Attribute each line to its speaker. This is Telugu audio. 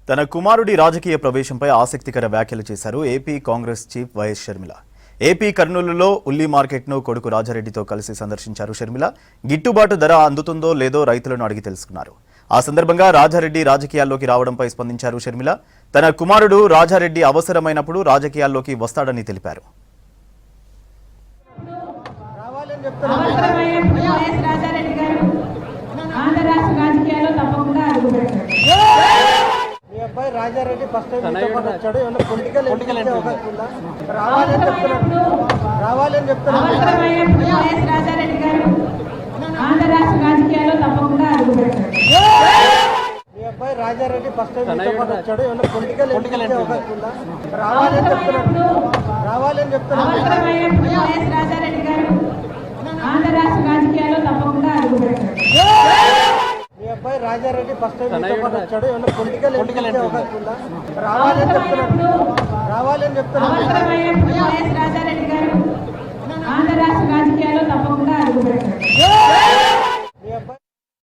Speaker 1: తన కుమారుడి రాజకీయ ప్రవేశంపై ఆసక్తికర వ్యాఖ్యలు చేశారు AP Congress chief YS Sharmila. AP కర్నూలులో ఉల్లి మార్కెట్ను కొడుకు రాజారెడ్డితో కలిసి సందర్శించారు షర్మిల. గిట్టుబాటు ధర అందుతుందో లేదో రైతులను అడిగి తెలుసుకున్నారు. ఆ సందర్భంగా రాజారెడ్డి రాజకీయాల్లోకి రావడంపై స్పందించారు షర్మిల. తన కుమారుడు రాజారెడ్డి అవసరమైనప్పుడు రాజకీయాల్లోకి వస్తాడని తెలిపారు.
Speaker 2: రాజారెడ్డి ఫస్ట్ టైం వచ్చాడు. ఏమన్నా పొలిటికల్ అవకాశం ఉందా? రావాలని చెప్తున్నాడు. మీ అబ్బాయి రాజారెడ్డి ఫస్ట్ టైం వచ్చాడు. ఏమన్నా పొలిటికల్ అవకాశం ఉందా? రావాలని చెప్తున్నాడు. మీ అబ్బాయి రాజారెడ్డి ఫస్ట్ టైం వచ్చాడు. ఏమన్నా పొలిటికల్ అవకాశం ఉందా? రావాలని చెప్తున్నాడు.